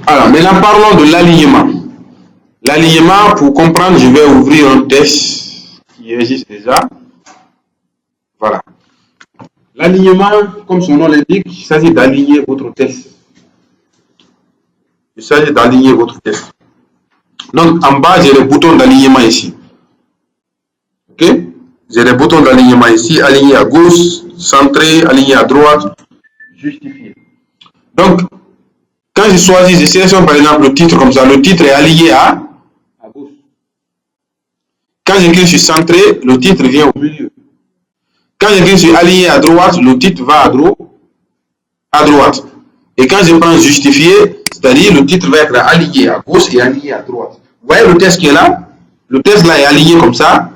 Alors, maintenant parlons de l'alignement. L'alignement, pour comprendre, je vais ouvrir un test qui existe déjà. Voilà. L'alignement, comme son nom l'indique, il s'agit d'aligner votre test. Il s'agit d'aligner votre test. Donc, en bas, j'ai le bouton d'alignement ici. Ok? J'ai les boutons d'alignement ici, aligné à gauche, centré, aligné à droite, justifié. Donc, quand je choisis, je sélectionne par exemple le titre comme ça, le titre est aligné à gauche. Quand je clique sur centré, le titre vient au milieu. Quand je clique sur aligné à droite, le titre va à droite. Et quand je prends justifié, c'est-à-dire le titre va être aligné à gauche et aligné à droite. Vous voyez le test qui est là? Le test là est aligné comme ça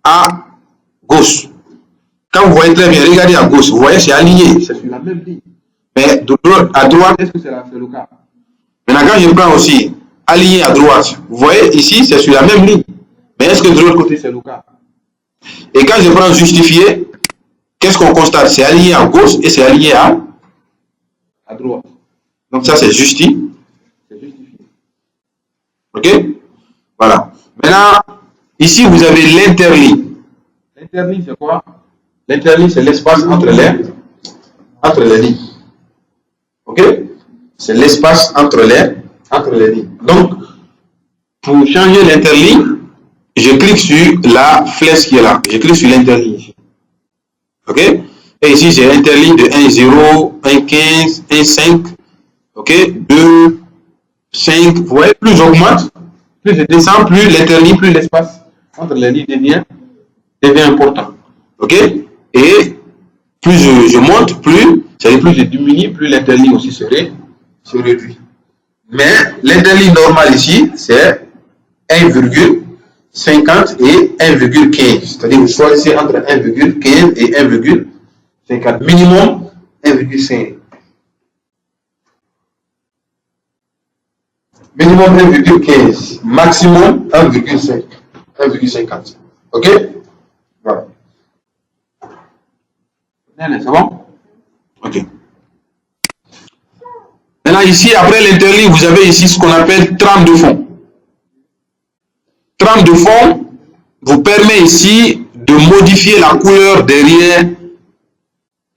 à gauche. Quand vous voyez très bien, regardez à gauche, vous voyez c'est aligné, c'est sur la même ligne. Mais à droite, est-ce que c'est le cas? Maintenant, quand je prends aussi aligné à droite, vous voyez ici c'est sur la même ligne. Mais est-ce que de l'autre côté c'est le cas? Et quand je prends justifié, qu'est-ce qu'on constate? C'est aligné à gauche et c'est aligné à droite. Donc ça c'est justifié. Ok? Voilà. Maintenant, ici vous avez l'interligne. L'interligne c'est quoi? L'interligne c'est l'espace entre les lignes. Ok? C'est l'espace entre les lignes. Donc, pour changer l'interligne, je clique sur la flèche qui est là. Je clique sur l'interligne ici. Ok? Et ici, j'ai l'interligne de 1,0, 1,15, 1,5. Ok? 2, 5. Vous voyez, plus j'augmente, plus je descends, plus l'interligne, plus l'espace entre les lignes devient important. Ok? Et plus je monte, plus je diminue, plus l'interligne aussi se réduit. Mais l'interligne normale ici, c'est 1,50 et 1,15. C'est-à-dire vous choisissez entre 1,15 et 1,50. Minimum 1,5. Minimum 1,15. Maximum 1,5. 1,50. Ok? Voilà. C'est bon? Ok. Maintenant ici, après l'interligne, vous avez ici ce qu'on appelle trame de fond. Trame de fond vous permet ici de modifier la couleur derrière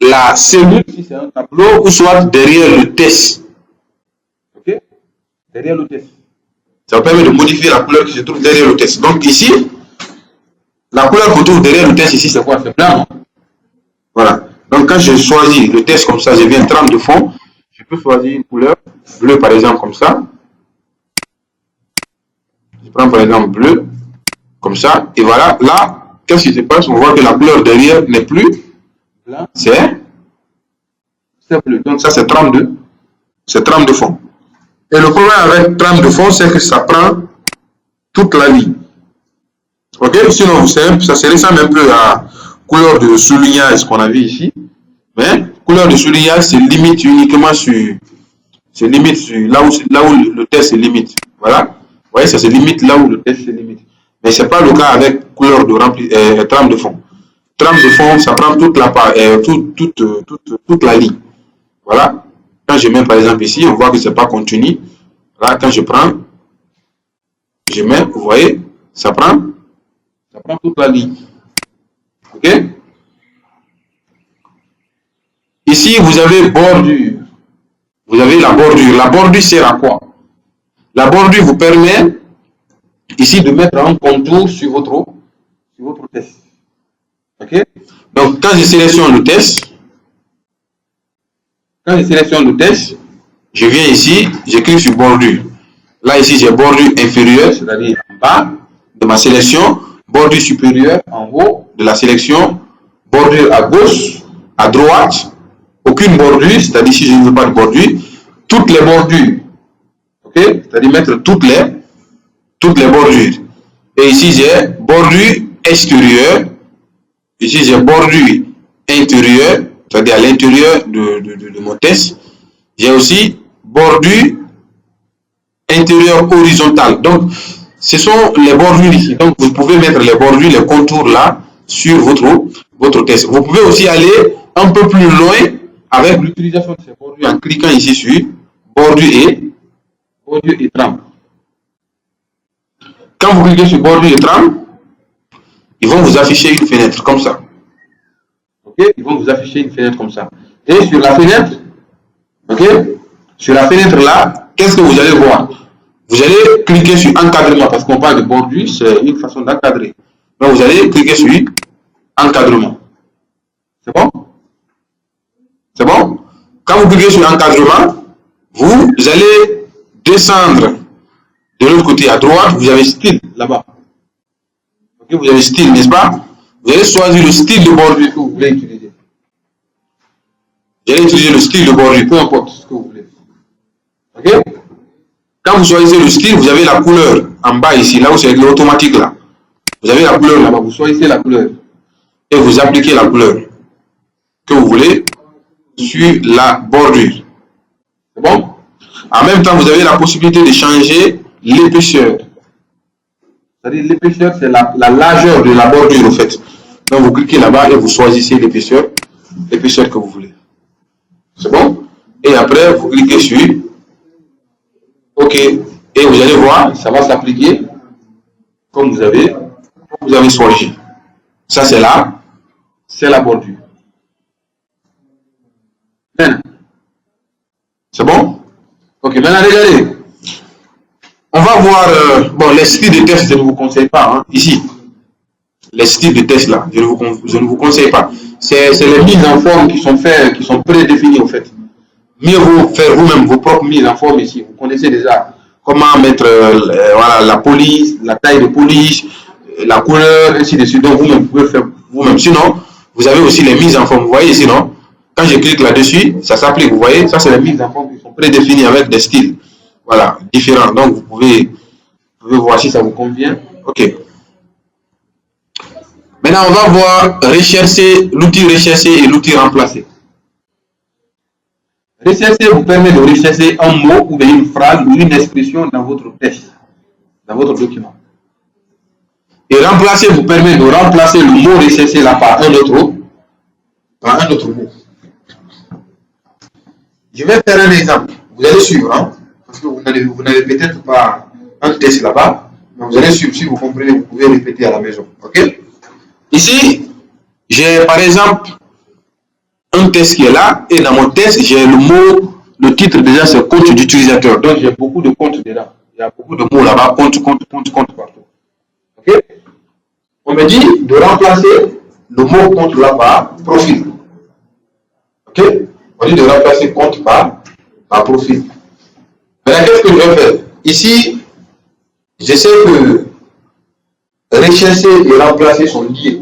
la cellule, si c'est un tableau, ou soit derrière le test. Ok? Derrière le test. Ça vous permet de modifier la couleur qui se trouve derrière le test. Donc ici, la couleur qu'on trouve derrière le test ici, c'est quoi? C'est blanc. Voilà. Donc quand je choisis le test comme ça, je viens trame de fond, je peux choisir une couleur bleue par exemple comme ça. Je prends par exemple bleu, comme ça, et voilà, là, qu'est-ce qui se passe? On voit que la couleur derrière n'est plus blanc, c'est bleu. Donc ça c'est trame de fond. Et le problème avec trame de fond, c'est que ça prend toute la ligne. Ok? Sinon, ça se ressemble un peu à couleur de soulignage qu'on a vu ici. Mais couleur de soulignage se limite uniquement sur là où le test se limite. Voilà. Vous voyez, ça se limite là où le test se limite. Mais ce n'est pas le cas avec couleur de trame de fond. Trame de fond, ça prend toute la ligne. Voilà. Quand je mets par exemple ici, on voit que ce n'est pas continu. Là, quand je prends, je mets, vous voyez, ça prend toute la ligne. Ok? Ici, vous avez bordure. Vous avez la bordure. La bordure sert à quoi? La bordure vous permet ici de mettre un contour sur votre test. Ok? Donc, quand je sélectionne le test, je viens ici, je clique sur bordure. Là, ici, j'ai bordure inférieure, c'est-à-dire en bas de ma sélection, bordure supérieure en haut de la sélection, bordure à gauche, à droite, aucune bordure, c'est-à-dire si je ne veux pas de bordure, toutes les bordures. Ok? C'est-à-dire mettre toutes les bordures. Et ici, j'ai bordure extérieure. Ici, j'ai bordure intérieure, c'est-à-dire à l'intérieur de mon test. J'ai aussi bordure intérieure horizontale. Donc, ce sont les bordures ici. Donc, vous pouvez mettre les bordures, les contours là, sur votre test. Vous pouvez aussi aller un peu plus loin avec l'utilisation de ces bordures en cliquant ici sur bordure Bordure et trame. Quand vous cliquez sur bordure et trame, ils vont vous afficher une fenêtre comme ça. Ok, ils vont vous afficher une fenêtre comme ça. Et sur la fenêtre, ok, sur la fenêtre là, qu'est-ce que vous allez voir? Vous allez cliquer sur encadrement parce qu'on parle de bordure, c'est une façon d'encadrer. Donc vous allez cliquer sur encadrement. C'est bon? C'est bon? Quand vous cliquez sur encadrement, vous allez descendre de l'autre côté à droite, vous avez style là-bas. Okay, vous avez style, n'est-ce pas? Vous allez choisir le style de bordure que vous voulez utiliser. Vous allez utiliser le style de bordure, peu importe ce que vous voulez. Ok? Quand vous choisissez le style, vous avez la couleur en bas ici, là où c'est l'automatique là. Vous avez la couleur là-bas, vous choisissez la couleur et vous appliquez la couleur que vous voulez sur la bordure. C'est bon? En même temps, vous avez la possibilité de changer l'épaisseur. C'est-à-dire l'épaisseur, c'est la largeur de la bordure, en fait. Donc, vous cliquez là-bas et vous choisissez l'épaisseur que vous voulez. C'est bon? Et après, vous cliquez sur OK. Et vous allez voir, ça va s'appliquer comme vous avez choisi. Ça, c'est là. C'est la bordure. C'est bon? Ok, maintenant regardez. On va voir bon, les styles de test, je ne vous conseille pas. Hein, ici, les styles de test là, je ne vous conseille pas. C'est les mises en forme qui sont faites, qui sont prédéfinies en fait. Mieux vaut faire vous-même vos propres mises en forme ici. Vous connaissez déjà comment mettre voilà, la police, la taille de police, la couleur, ainsi de suite. Donc vous-même, vous pouvez faire vous-même. Sinon, vous avez aussi les mises en forme. Vous voyez ici, non? Quand je clique là-dessus, ça s'applique. Vous voyez, ça c'est les mises en forme qui sont prédéfinies avec des styles. Voilà, différents. Donc vous pouvez voir si ça vous convient. Ok. Maintenant, on va voir rechercher, l'outil rechercher et l'outil remplacer. Rechercher vous permet de rechercher un mot ou une phrase ou une expression dans votre texte, dans votre document. Et remplacer vous permet de remplacer le mot recherché là par un autre mot. Je vais faire un exemple. Vous allez suivre, hein, parce que vous n'avez peut-être pas un test là-bas, mais vous allez suivre. Si vous comprenez, vous pouvez répéter à la maison. Ok? Ici, j'ai par exemple un test qui est là, et dans mon test, j'ai le mot, le titre déjà, c'est compte d'utilisateur. Donc, j'ai beaucoup de comptes dedans. Il y a beaucoup de mots là-bas, compte partout. Ok? On me dit de remplacer le mot compte là par profil. Ok? On dit de remplacer compte par profil. Maintenant, qu'est-ce que je vais faire? Ici, j'essaie que rechercher et remplacer sont liés.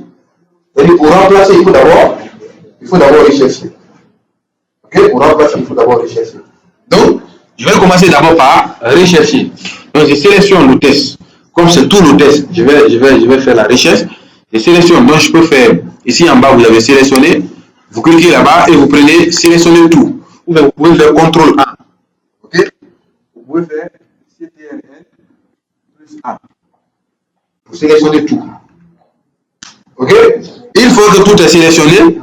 C'est-à-dire, pour remplacer, il faut d'abord rechercher. Ok? Pour remplacer, il faut d'abord rechercher. Donc, je vais commencer d'abord par rechercher. Donc, je sélectionne le test. Comme c'est tout le test, je vais faire la recherche. Je sélectionne. Donc, je peux faire, ici en bas, vous avez sélectionné. Vous cliquez là-bas et vous prenez sélectionner tout. Ou vous pouvez faire CTRL A. Ok? Vous pouvez faire CTRL plus A. Vous sélectionnez tout. Ok? Une fois que tout est sélectionné,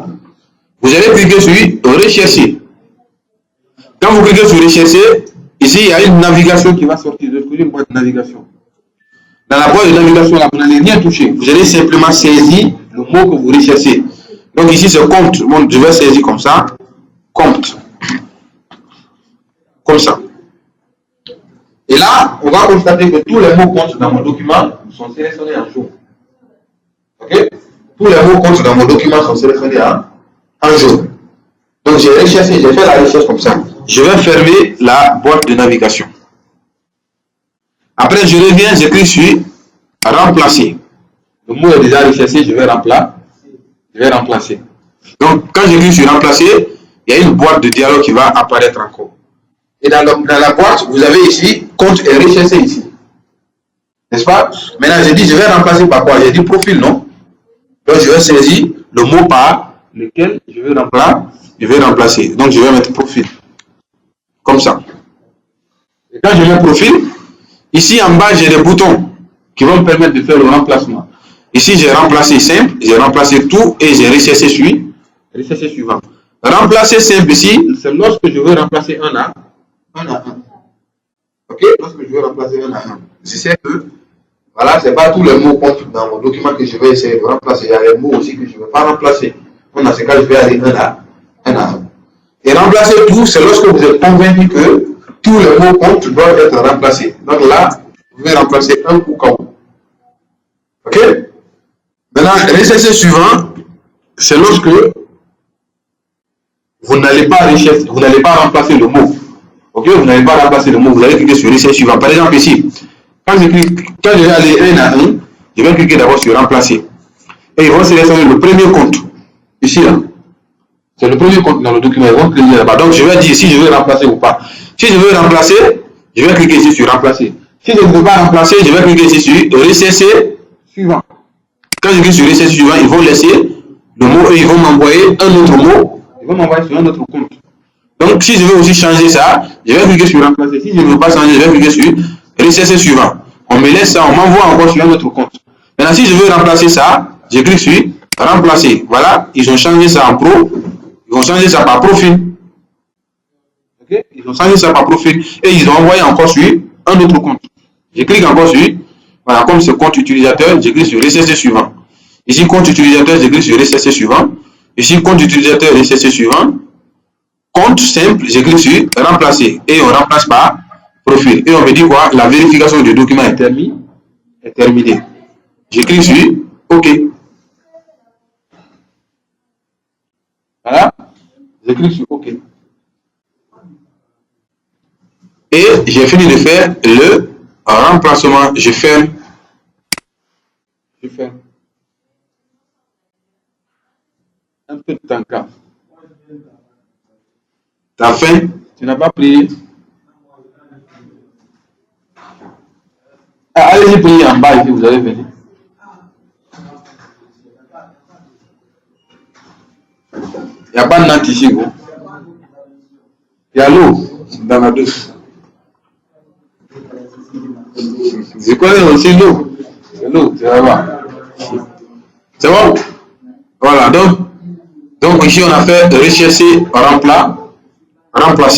vous allez cliquer sur rechercher. Quand vous cliquez sur rechercher, ici il y a une navigation qui va sortir de une boîte de navigation. Dans la boîte de navigation, là, vous n'allez rien toucher. Vous allez simplement saisir le mot que vous recherchez. Donc ici c'est compte. Bon, je vais saisir comme ça. Compte. Comme ça. Et là, on va constater que tous les mots comptes dans mon document sont sélectionnés en jaune. Ok? Tous les mots comptes dans mon document sont sélectionnés en jaune. Donc j'ai recherché, j'ai fait la recherche comme ça. Je vais fermer la boîte de navigation. Après, je reviens, j'écris sur remplacer. Le mot est déjà recherché, je vais remplacer. Donc, quand j'écris sur remplacer, il y a une boîte de dialogue qui va apparaître encore. Et dans la boîte, vous avez ici compte et recherché ici. N'est-ce pas? Maintenant, j'ai dit, je vais remplacer par quoi? J'ai dit profil, non? Donc, je vais saisir le mot par lequel je vais remplacer. Donc, je vais mettre profil. Comme ça. Et quand je mets profil, ici en bas, j'ai des boutons qui vont me permettre de faire le remplacement. Ici, j'ai remplacé simple, j'ai remplacé tout et j'ai recherché suivant. Remplacer simple ici, c'est lorsque je veux remplacer un à un. Ok, lorsque je vais remplacer un à un, je sais que voilà, ce n'est pas tous les mots comptent dans mon document que je vais essayer de remplacer. Il y a les mots aussi que je ne vais pas remplacer. Dans ce cas, je vais aller un à un. Et remplacer tout, c'est lorsque vous êtes convaincu que tous les mots comptes doivent être remplacés. Donc là, vous pouvez remplacer un au cas où. Ok? Maintenant, l'exercice suivant, c'est lorsque vous n'allez pas rechercher, vous n'allez pas remplacer le mot. Ok? Vous n'allez pas remplacer le mot, vous allez cliquer sur l'exercice suivant. Par exemple, ici, quand je vais aller un à un, je vais cliquer d'abord sur remplacer. Et ils vont sélectionner le premier compte. Ici, là. C'est le premier compte dans le document. Ils vont cliquer là-bas. Donc, je vais dire si je veux remplacer ou pas. Si je veux remplacer, je vais cliquer ici sur remplacer. Si je ne veux pas remplacer, je vais cliquer ici sur recesser suivant. Quand je clique sur recesser suivant, ils vont laisser le mot et ils vont m'envoyer un autre mot. Ils vont m'envoyer sur un autre compte. Donc, si je veux aussi changer ça, je vais cliquer sur remplacer. Si je ne veux pas changer, je vais cliquer sur recesser suivant. On me laisse ça, on m'envoie encore sur un autre compte. Maintenant, si je veux remplacer ça, je clique sur remplacer. Voilà, ils ont changé ça en pro. Ils vont changer ça par profil. Okay? Ils ont changé ça par profil. Et ils ont envoyé encore sur un autre compte. Je clique encore sur, voilà, comme ce compte utilisateur, je clique sur recesser suivant. Ici, compte utilisateur, je clique sur recesser suivant. Ici, compte utilisateur, recesser suivant. Compte simple, je clique sur remplacer. Et on remplace par profil. Et on me dit quoi? La vérification du document est terminée. Je clique sur OK. Voilà. Je clique sur OK. Et j'ai fini de faire le remplacement. Je ferme. Un peu de temps quand. T'as faim? Tu n'as pas prié? Ah, allez-y prier en bas ici, vous allez venir. Il n'y a pas de natte ici, gros. Il y a l'eau dans la douche. Je connais aussi l'eau. C'est l'eau, tu vas voir. C'est bon? Voilà, donc ici on a fait rechercher, remplacer.